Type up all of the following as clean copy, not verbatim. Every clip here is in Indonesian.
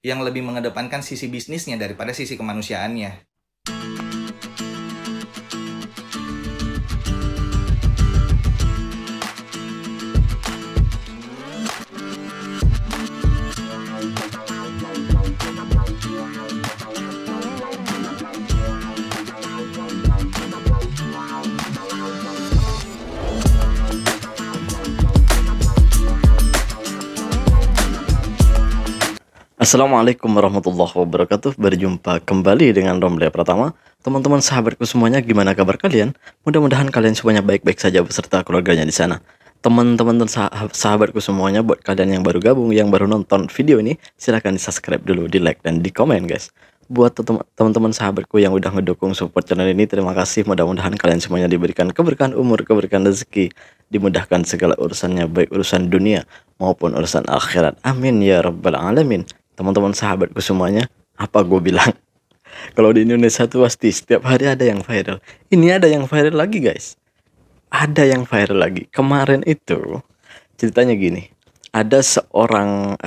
yang lebih mengedepankan sisi bisnisnya daripada sisi kemanusiaannya. Assalamualaikum warahmatullahi wabarakatuh. Berjumpa kembali dengan Romlia Pratama. Teman-teman sahabatku semuanya, gimana kabar kalian? Mudah-mudahan kalian semuanya baik-baik saja beserta keluarganya di sana. Teman-teman dan sahabatku semuanya, buat kalian yang baru gabung, yang baru nonton video ini, silahkan di subscribe dulu, di like dan di komen guys. Buat teman-teman sahabatku yang udah ngedukung support channel ini, terima kasih. Mudah-mudahan kalian semuanya diberikan keberkahan umur, keberkahan rezeki, dimudahkan segala urusannya, baik urusan dunia maupun urusan akhirat. Amin ya rabbal alamin. Teman-teman sahabatku semuanya, apa gue bilang? Kalau di Indonesia tuh pasti setiap hari ada yang viral. Ini ada yang viral lagi guys. Ada yang viral lagi. Kemarin itu ceritanya gini. Ada seorang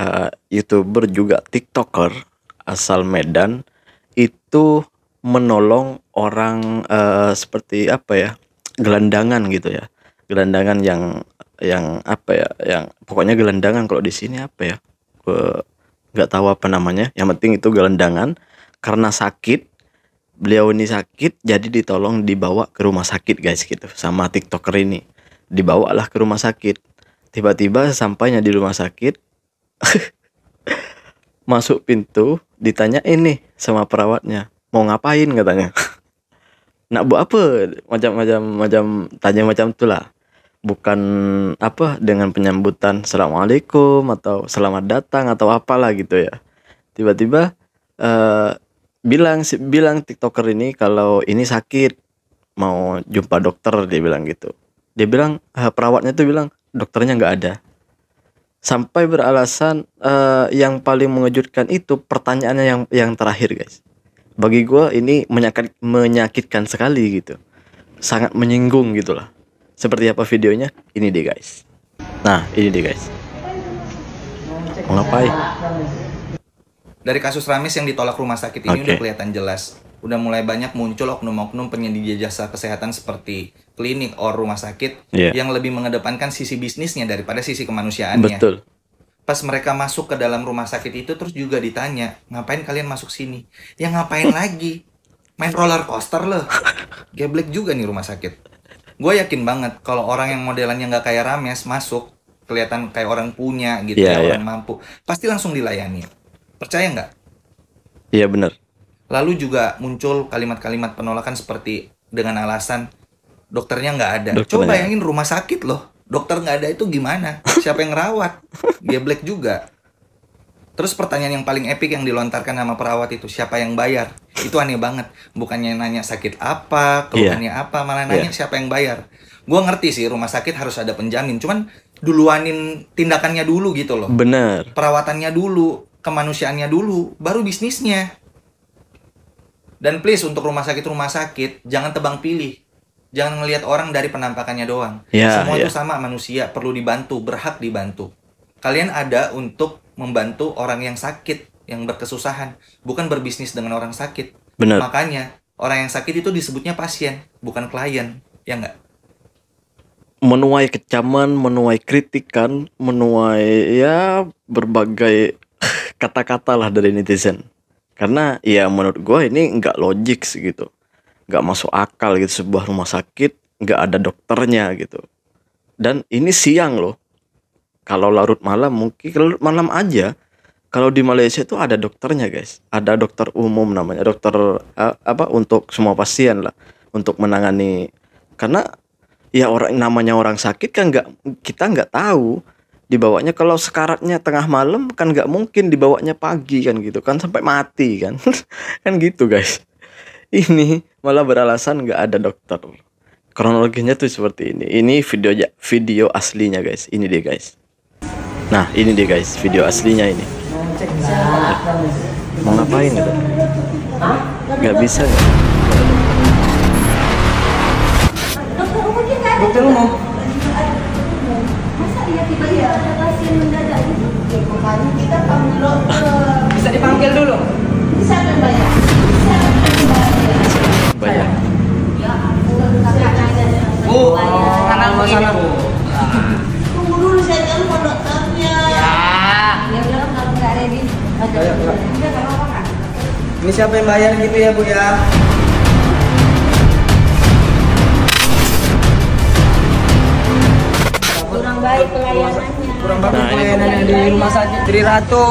YouTuber juga TikToker asal Medan itu menolong orang seperti apa ya? Gelandangan gitu ya. Gelandangan yang apa ya? Yang pokoknya gelandangan, kalau di sini apa ya? Nggak tahu apa namanya, yang penting itu gelandangan. Karena sakit, beliau ini sakit, jadi ditolong dibawa ke rumah sakit guys gitu, sama TikToker ini. Dibawalah ke rumah sakit. Tiba-tiba sampainya di rumah sakit, masuk pintu, ditanya ini sama perawatnya, mau ngapain katanya. Nak buat apa, macam tanya macam itulah. Bukan apa dengan penyambutan assalamualaikum atau selamat datang atau apalah gitu ya. Tiba-tiba bilang TikToker ini kalau ini sakit, mau jumpa dokter, dia bilang gitu. Dia bilang perawatnya tuh bilang dokternya nggak ada. Sampai beralasan yang paling mengejutkan itu pertanyaannya yang terakhir guys. Bagi gue ini menyakitkan sekali gitu, sangat menyinggung gitulah. Seperti apa videonya? Ini deh guys. Nah, ini deh guys. Mau ngapain? Dari kasus Ramis yang ditolak rumah sakit ini udah kelihatan jelas. Udah mulai banyak muncul oknum-oknum penyedia jasa kesehatan seperti klinik or rumah sakit yang lebih mengedepankan sisi bisnisnya daripada sisi kemanusiaannya. Betul. Pas mereka masuk ke dalam rumah sakit itu terus juga ditanya, ngapain kalian masuk sini? Ya ngapain lagi? Main roller coaster loh. Geblek juga nih rumah sakit. Gue yakin banget kalau orang yang modelannya nggak kayak Rames masuk, kelihatan kayak orang punya gitu, orang mampu, pasti langsung dilayani. Percaya nggak? Iya benar. Lalu juga muncul kalimat-kalimat penolakan seperti dengan alasan dokternya nggak ada. Coba bayangin rumah sakit loh, dokter nggak ada itu gimana? Siapa yang ngerawat? Geblek juga. Terus pertanyaan yang paling epik yang dilontarkan sama perawat itu, siapa yang bayar? Itu aneh banget. Bukannya nanya sakit apa, keluhannya apa, malah nanya siapa yang bayar. Gue ngerti sih rumah sakit harus ada penjamin, cuman duluanin tindakannya dulu gitu loh. Bener. Perawatannya dulu, kemanusiaannya dulu, baru bisnisnya. Dan please untuk rumah sakit, jangan tebang pilih. Jangan ngelihat orang dari penampakannya doang. Semua itu sama manusia, perlu dibantu, berhak dibantu. Kalian ada untuk membantu orang yang sakit, yang berkesusahan, bukan berbisnis dengan orang sakit. Benar. Makanya orang yang sakit itu disebutnya pasien, bukan klien, ya nggak? Menuai kecaman, menuai kritikan, menuai ya berbagai kata-kata lah dari netizen. Karena ya menurut gue ini nggak logik gitu, nggak masuk akal gitu, sebuah rumah sakit nggak ada dokternya gitu. Dan ini siang loh. Kalau larut malam, mungkin larut malam aja. Kalau di Malaysia itu ada dokternya guys, ada dokter umum namanya, dokter untuk semua pasien lah, untuk menangani. Karena ya namanya orang sakit kan kita nggak tahu dibawanya. Kalau sekaratnya tengah malam kan nggak mungkin dibawanya pagi kan gitu kan, sampai mati kan. Kan gitu guys. Ini malah beralasan nggak ada dokter. Kronologinya tuh seperti ini. Ini video aslinya guys. Ini deh guys. Nah ini deh guys, video aslinya ini. Mau ngapain gitu? Gak bisa ya? Dokter umum. Iya, ada pasien mendadak itu. Ya, makanya kita panggil dokter. Bisa dipanggil dulu. Siapa yang bayar? Siapa yang bayar? Bayar. Ya ampun, kakak nanya siapa Bu, yang bayar. kanan sana Bu. Tunggu dulu saya telepon dokternya. Ya udah kalau nggak ready. Ada Ya. udah nggak apa-apa kan? Ini siapa yang bayar gitu ya Bu ya? Kurang baik pelayanannya. Kurang bagus Nah, ini pelayanannya di rumah sakit Tri Ratu.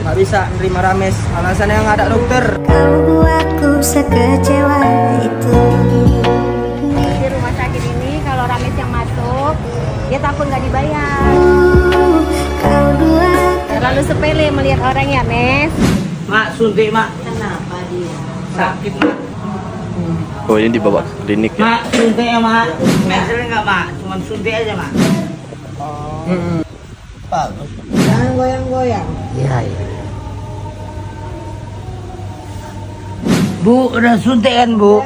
Nggak bisa nerima Rames. Alasannya nggak ada dokter. Kau buatku sekecewa itu. Di rumah sakit ini kalau Rames yang masuk, dia takut nggak dibayar. Kau buat Terlalu sepele melihat orang ya, Mes. Mak, suntik Mak. Kenapa dia? Sakit Mak. Oh, ini dibawa ke klinik ya. Mak, suntik ya Mak. Mencel nggak Mak? Cuman suntik aja Mak. Bagus. Jangan goyang-goyang. Iya, iya. Bu, udah suntik kan Bu?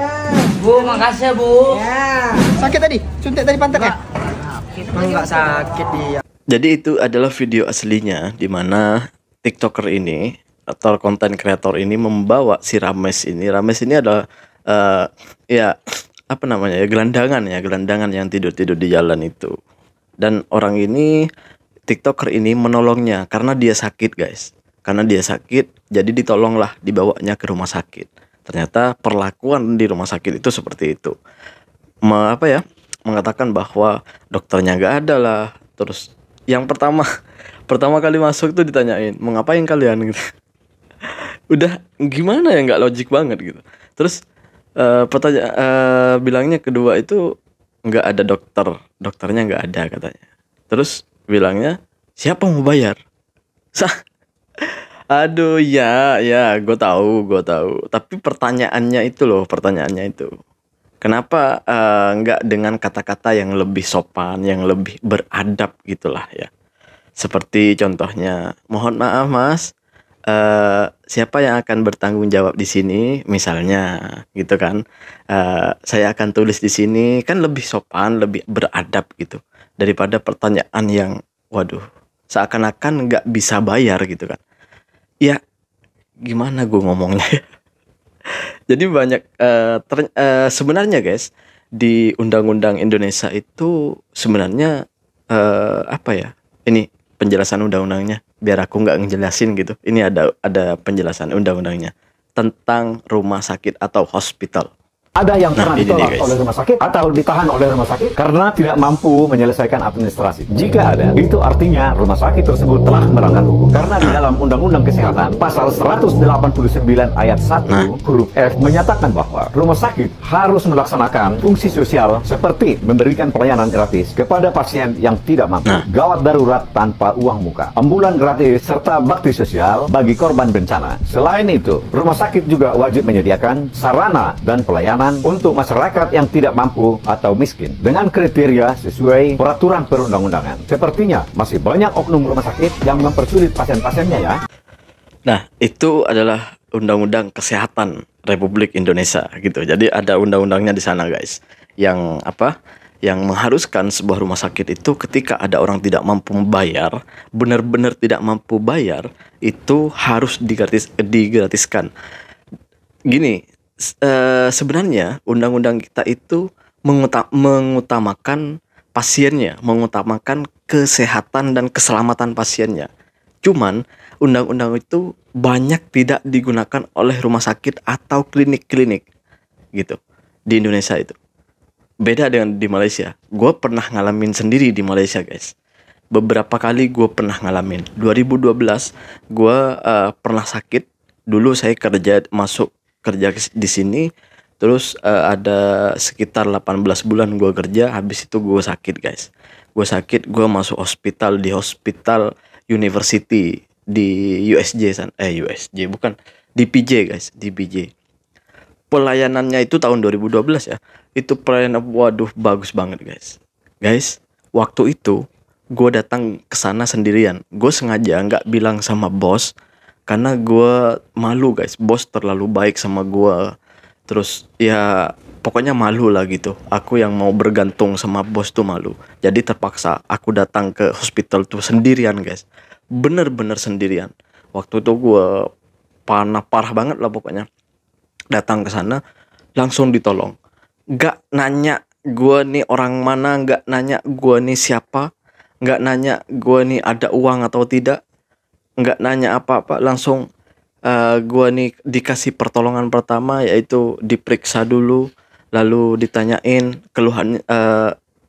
Bu, makasih ya Bu. Ya. Sakit tadi? Suntik tadi pantat ya? Enggak sakit dia. Jadi itu adalah video aslinya di mana TikToker ini atau konten kreator ini membawa si Rames ini. Rames ini adalah ya apa namanya ya, gelandangan yang tidur-tidur di jalan itu. Dan orang ini, TikToker ini menolongnya karena dia sakit, guys. Karena dia sakit, jadi ditolonglah, dibawanya ke rumah sakit. Ternyata perlakuan di rumah sakit itu seperti itu. Mengatakan bahwa dokternya nggak ada lah. Terus yang pertama kali masuk tuh ditanyain, mau ngapain kalian gitu. Udah gimana ya, nggak logik banget gitu. Terus bilangnya kedua itu nggak ada dokternya nggak ada katanya. Terus bilangnya siapa mau bayar? Aduh ya gue tahu. Tapi pertanyaannya itu kenapa nggak dengan kata-kata yang lebih sopan, yang lebih beradab gitulah ya. Seperti contohnya, mohon maaf Mas, siapa yang akan bertanggung jawab di sini, misalnya gitu kan. Saya akan tulis di sini, kan lebih sopan, lebih beradab gitu daripada pertanyaan yang waduh seakan-akan nggak bisa bayar gitu kan. Ya gimana gue ngomongnya. Jadi banyak sebenarnya guys, di undang-undang Indonesia itu sebenarnya apa ya, ini penjelasan undang-undangnya biar aku nggak ngejelasin gitu. Ini ada penjelasan undang-undangnya tentang rumah sakit atau hospital. Ada yang Nah, pernah ini ditolak nih, guys. oleh rumah sakit atau ditahan oleh rumah sakit karena tidak mampu menyelesaikan administrasi. Jika ada, itu artinya rumah sakit tersebut telah melanggar hukum. Karena di dalam Undang-Undang Kesehatan pasal 189 ayat 1 huruf F menyatakan bahwa rumah sakit harus melaksanakan fungsi sosial seperti memberikan pelayanan gratis kepada pasien yang tidak mampu, gawat darurat tanpa uang muka, ambulan gratis, serta bakti sosial bagi korban bencana. Selain itu, rumah sakit juga wajib menyediakan sarana dan pelayanan untuk masyarakat yang tidak mampu atau miskin dengan kriteria sesuai peraturan perundang-undangan. Sepertinya masih banyak oknum rumah sakit yang mempersulit pasien-pasiennya ya. Nah, itu adalah Undang-Undang Kesehatan Republik Indonesia gitu. Jadi ada undang-undangnya di sana, guys. Yang apa? Yang mengharuskan sebuah rumah sakit itu ketika ada orang tidak mampu membayar, benar-benar tidak mampu bayar, itu harus digratiskan. Gini, sebenarnya undang-undang kita itu mengutamakan pasiennya, mengutamakan kesehatan dan keselamatan pasiennya. Cuman undang-undang itu banyak tidak digunakan oleh rumah sakit atau klinik-klinik gitu di Indonesia itu. Beda dengan di Malaysia. Gue pernah ngalamin sendiri di Malaysia, guys. Beberapa kali gue pernah ngalamin. 2012 gue pernah sakit. Dulu saya masuk kerja di sini, terus ada sekitar 18 bulan gue kerja, habis itu gue sakit, guys. Gue sakit, gue masuk hospital di hospital university di USJ bukan, di PJ, guys, di PJ. Pelayanannya itu tahun 2012 ya. Itu pelayanan waduh bagus banget, guys. Guys, waktu itu gue datang ke sana sendirian. Gue sengaja nggak bilang sama bos karena gue malu, guys. Bos terlalu baik sama gue. Terus ya pokoknya malu lah gitu. Aku yang mau bergantung sama bos tuh malu. Jadi terpaksa aku datang ke hospital tuh sendirian guys. Bener-bener sendirian. Waktu itu gue parah banget lah pokoknya. Datang ke sana langsung ditolong. Gak nanya gue nih orang mana, gak nanya gue nih siapa, gak nanya gue nih ada uang atau tidak, gak nanya apa-apa. Langsung gue nih dikasih pertolongan pertama, yaitu diperiksa dulu, lalu ditanyain keluhan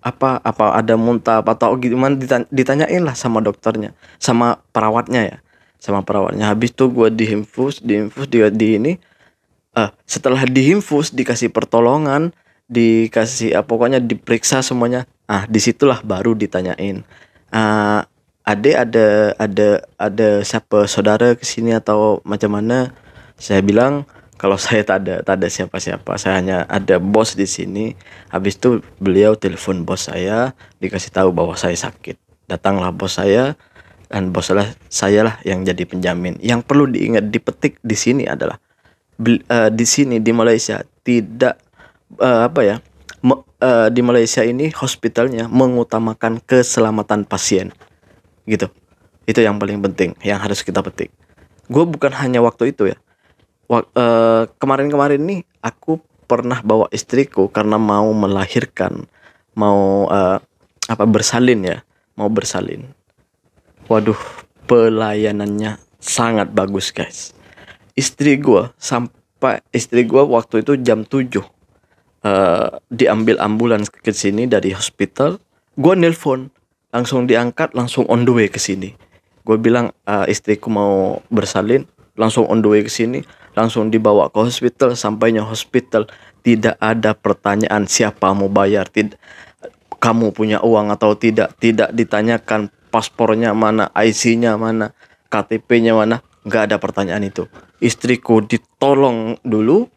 apa ada muntah atau gimana, ditanyain lah sama dokternya, sama perawatnya. Habis itu gue diinfus di ini. Setelah diinfus, dikasih pertolongan, dikasih pokoknya diperiksa semuanya. Disitulah baru ditanyain, Ade ada siapa saudara kesini atau macam mana? Saya bilang kalau saya tak ada siapa-siapa, saya hanya ada bos di sini. Habis itu beliau telepon bos saya, dikasih tahu bahwa saya sakit. Datanglah bos saya, dan bos saya lah yang jadi penjamin. Yang perlu diingat, dipetik di sini adalah di sini di Malaysia tidak di Malaysia ini hospitalnya mengutamakan keselamatan pasien. Gitu. Itu yang paling penting, yang harus kita petik. Gue bukan hanya waktu itu ya. Kemarin-kemarin nih aku pernah bawa istriku karena mau melahirkan, mau bersalin ya, mau bersalin. Waduh, pelayanannya sangat bagus guys. Istri gue waktu itu jam 7 diambil ambulans ke sini dari hospital. Gue nelpon, langsung diangkat, langsung on the way ke sini. Gue bilang istriku mau bersalin, langsung on the way ke sini, langsung dibawa ke hospital. Sampainya hospital tidak ada pertanyaan siapa mau bayar, kamu punya uang atau tidak ditanyakan paspornya mana, IC-nya mana, KTP-nya mana, nggak ada pertanyaan itu. Istriku ditolong dulu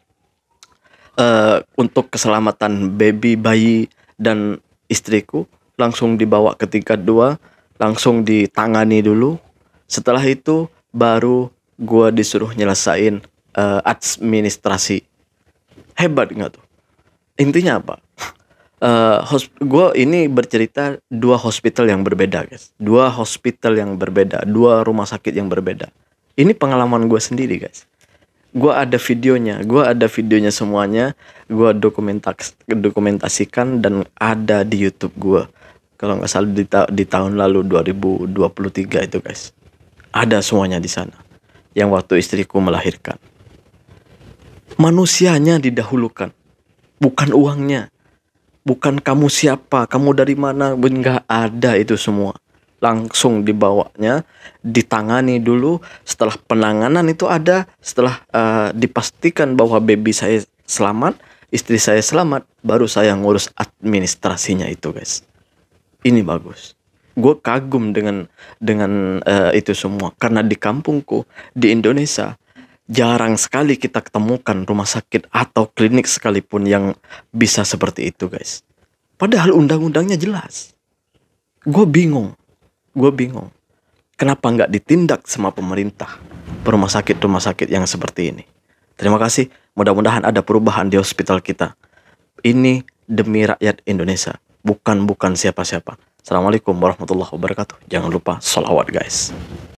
untuk keselamatan bayi dan istriku. Langsung dibawa ke tingkat 2, langsung ditangani dulu. Setelah itu baru gue disuruh nyelesain administrasi. Hebat nggak tuh? Intinya apa? Gue ini bercerita 2 hospital yang berbeda guys. 2 hospital yang berbeda, 2 rumah sakit yang berbeda. Ini pengalaman gue sendiri guys. Gue ada videonya semuanya. Gue dokumentasikan dan ada di YouTube gue. Kalau nggak salah di tahun lalu 2023 itu guys. Ada semuanya di sana. Yang waktu istriku melahirkan. Manusianya didahulukan, bukan uangnya. Bukan kamu siapa, kamu dari mana, nggak ada itu semua. Langsung dibawanya, ditangani dulu. Setelah penanganan itu ada, setelah dipastikan bahwa baby saya selamat, istri saya selamat, baru saya ngurus administrasinya itu guys. Ini bagus. Gue kagum dengan itu semua. Karena di kampungku, di Indonesia, jarang sekali kita ketemukan rumah sakit atau klinik sekalipun yang bisa seperti itu guys. Padahal undang-undangnya jelas. Gue bingung. Kenapa nggak ditindak sama pemerintah rumah sakit yang seperti ini. Terima kasih. Mudah-mudahan ada perubahan di hospital kita. Ini demi rakyat Indonesia. Bukan siapa-siapa. Assalamualaikum warahmatullahi wabarakatuh. Jangan lupa sholawat guys.